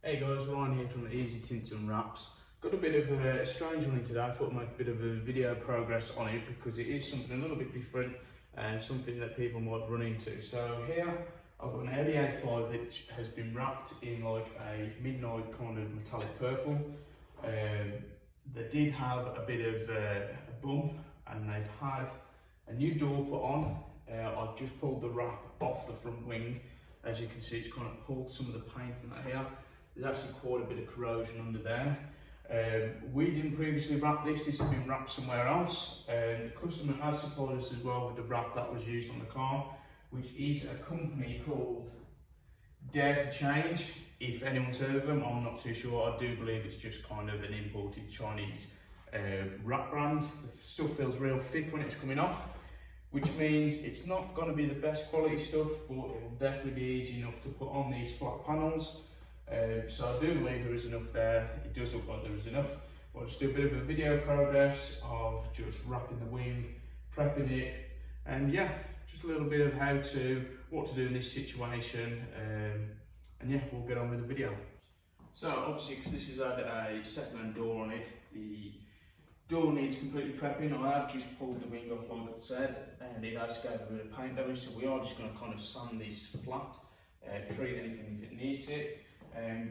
Hey guys, Ryan here from Easy Tints and Wraps. Got a bit of a strange one in today. I thought I'd make a bit of a video progress on it because it is something a little bit different and something that people might run into. So here I've got an Audi A5 that has been wrapped in like a midnight kind of metallic purple. They did have a bit of a bump and they've had a new door put on. I've just pulled the wrap off the front wing. As you can see, it's kind of pulled some of the paint in that here. There's actually quite a bit of corrosion under there. We didn't previously wrap this has been wrapped somewhere else. The customer has supplied us as well with the wrap that was used on the car, which is a company called Dare to Change. If anyone's heard of them, I'm not too sure. I do believe it's just kind of an imported Chinese wrap brand. The stuff feels real thick when it's coming off, which means it's not going to be the best quality stuff, but it will definitely be easy enough to put on these flat panels. So I do believe there is enough there. It does look like there is enough. I'll just do a bit of a video progress of just wrapping the wing, prepping it, and yeah, just a little bit of what to do in this situation. And yeah, we'll get on with the video. So obviously, because this has had a second-hand door on it, the door needs completely prepping. I have just pulled the wing off, like I said, and it has got a bit of paint damage, so we are just going to kind of sand this flat, treat anything if it needs it.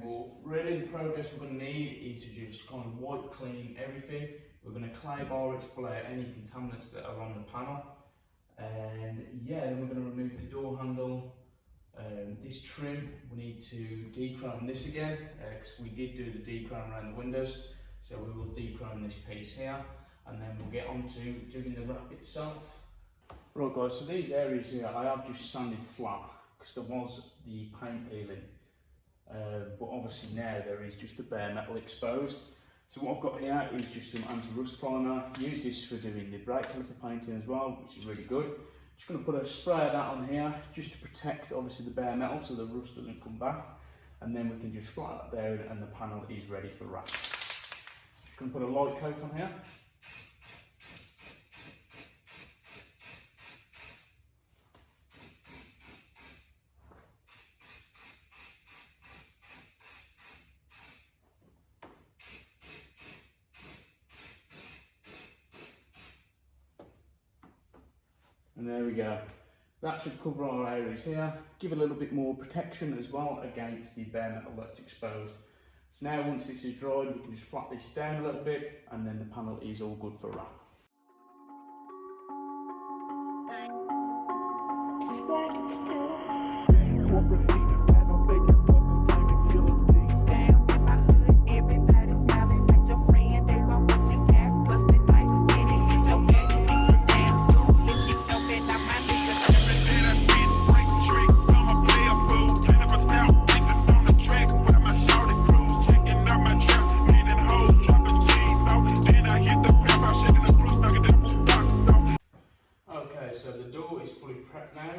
But really the progress we're going to need is to just kind of wipe clean everything. We're going to clay bar it to pull out any contaminants that are on the panel. And yeah, then we're going to remove the door handle. This trim, we need to dechrome this again, because we did do the dechrome around the windows. So we will dechrome this piece here, and then we'll get on to doing the wrap itself. Right guys, so these areas here I have just sanded flat, because there was the paint peeling. But obviously now there is just the bare metal exposed. So what I've got here is just some anti-rust primer. Use this for doing the brake caliper painting as well, which is really good. Just going to put a spray of that on here just to protect obviously the bare metal so the rust doesn't come back, and then we can just flat that down and the panel is ready for wrap. Just going to put a light coat on here. And there we go. That should cover our areas here. Give a little bit more protection as well against the bare metal that's exposed. So now once this is dried, we can just flat this down a little bit, and then the panel is all good for wrap. So the door is fully prepped now.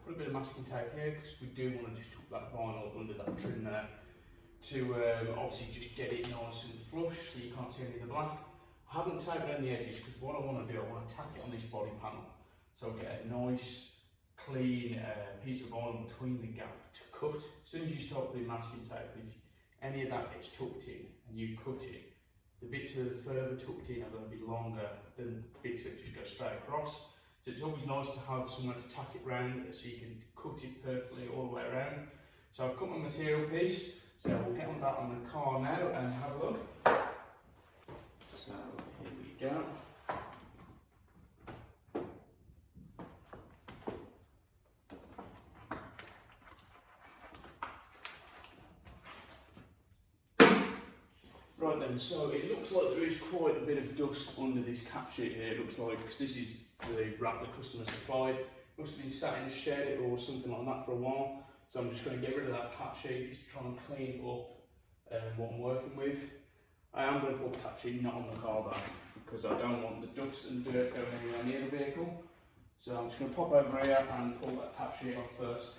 Put a bit of masking tape here because we do want to just tuck that vinyl under that trim there to obviously just get it nice and flush so you can't see any of the black. I haven't taped around the edges because what I want to do, I want to tack it on this body panel. So I'll get a nice clean piece of vinyl between the gap to cut. As soon as you start putting masking tape, if any of that gets tucked in and you cut it, the bits that are further tucked in are going to be longer than bits that just go straight across. So it's always nice to have somewhere to tack it round so you can cut it perfectly all the way around. So I've cut my material piece, so we'll get on that on the car now and have a look. So here we go. Right then, so it looks like there is quite a bit of dust under this cap sheet here. It looks like, because this is the wrap the customer supplied. Must have been sat in the shed or something like that for a while. So I'm just going to get rid of that cap sheet just to try and clean up what I'm working with. I am going to put the cap sheet not on the car though, because I don't want the dust and dirt going anywhere near the vehicle. So I'm just going to pop over here and pull that cap sheet off first.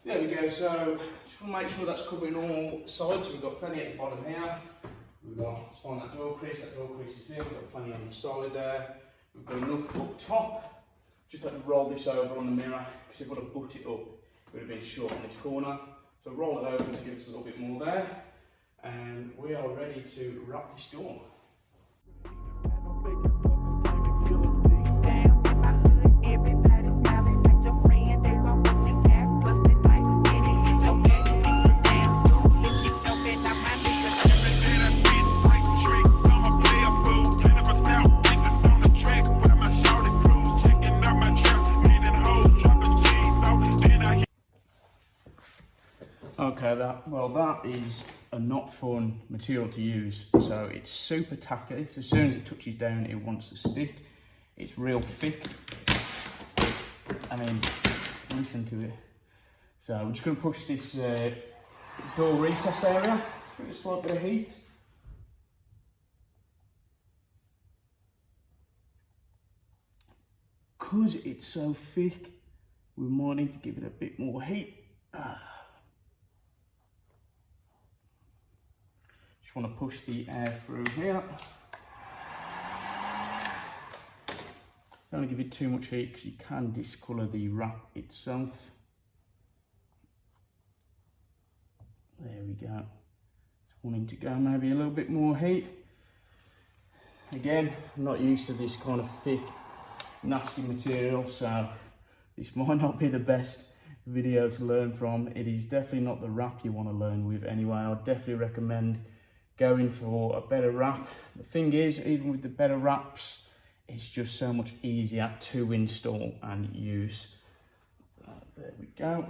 There we go, so just want to make sure that's covering all sides. So we've got plenty at the bottom here. let's find that door crease is here, we've got plenty on the side there. We've got enough up top. Just had to roll this over on the mirror, because if I would have butt it up, it would have been short on this corner. So roll it over to give us a little bit more there. And we are ready to wrap this door. Okay, that is a not fun material to use. So it's super tacky. So as soon as it touches down, it wants to stick. It's real thick. I mean, listen to it. So we're just going to push this door recess area. Give it a slight bit of heat. Because it's so thick, we might need to give it a bit more heat. Just want to push the air through here. Don't want to give it too much heat because you can discolour the wrap itself. There we go. Just wanting to go maybe a little bit more heat. Again, I'm not used to this kind of thick, nasty material, so this might not be the best video to learn from. It is definitely not the wrap you want to learn with anyway. I'd definitely recommend going for a better wrap. The thing is, even with the better wraps, it's just so much easier to install and use. There we go.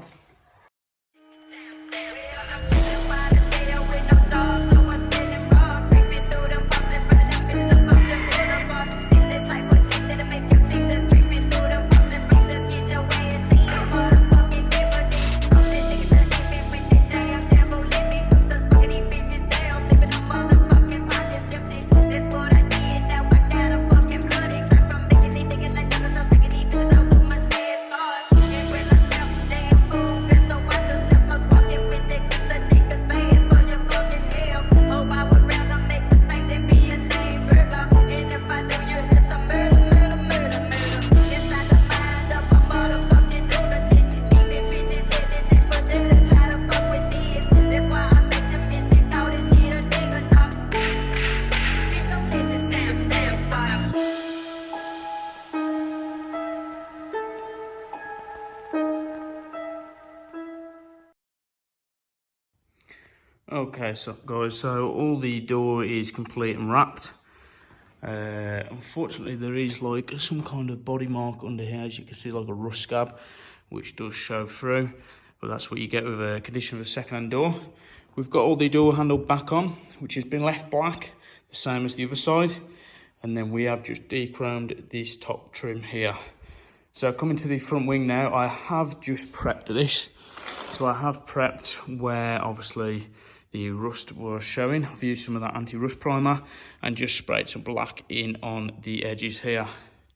Okay, so guys, so all the door is complete and wrapped. Unfortunately, there is like some kind of body mark under here, as you can see, like a rust scab, which does show through. But that's what you get with a condition of a second-hand door. We've got all the door handle back on, which has been left black, the same as the other side. And then we have just de-chromed this top trim here. So coming to the front wing now, I have just prepped this. So I have prepped where obviously the rust was showing. I've used some of that anti-rust primer and just sprayed some black in on the edges here,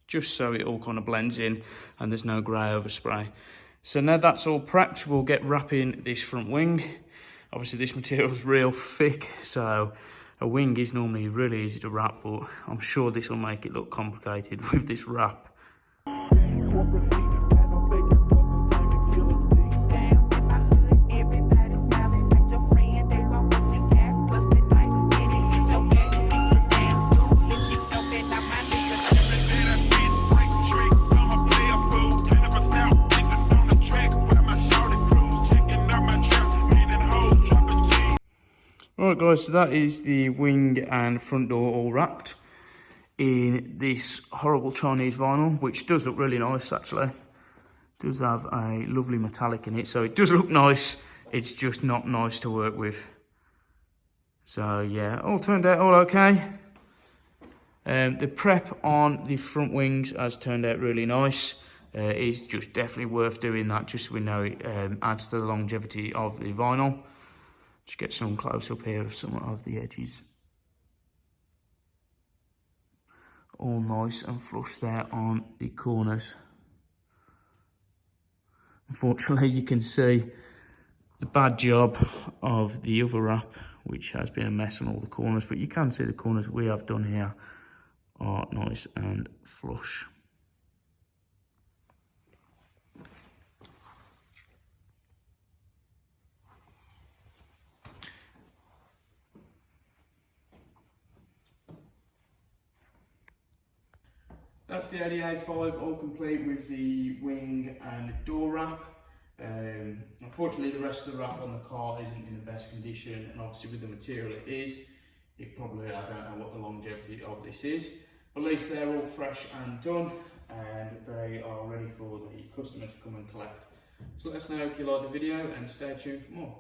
just so it all kind of blends in and there's no grey overspray. So now that's all prepped, we'll get wrapping this front wing. Obviously this material is real thick, so a wing is normally really easy to wrap, but I'm sure this will make it look complicated with this wrap. Alright guys, so that is the wing and front door all wrapped in this horrible Chinese vinyl, which does look really nice actually. It does have a lovely metallic in it, so it does look nice, it's just not nice to work with. So yeah, all turned out all okay. The prep on the front wings has turned out really nice. It's just definitely worth doing that, just so we know it adds to the longevity of the vinyl. Just get some close up here of some of the edges. All nice and flush there on the corners. Unfortunately, you can see the bad job of the other wrap, which has been a mess on all the corners, but you can see the corners we have done here are nice and flush. That's the Audi A5 all complete with the wing and door wrap. Unfortunately, the rest of the wrap on the car isn't in the best condition, and obviously with the material it is, I don't know what the longevity of this is. But at least they're all fresh and done, and they are ready for the customer to come and collect. So let us know if you like the video and stay tuned for more.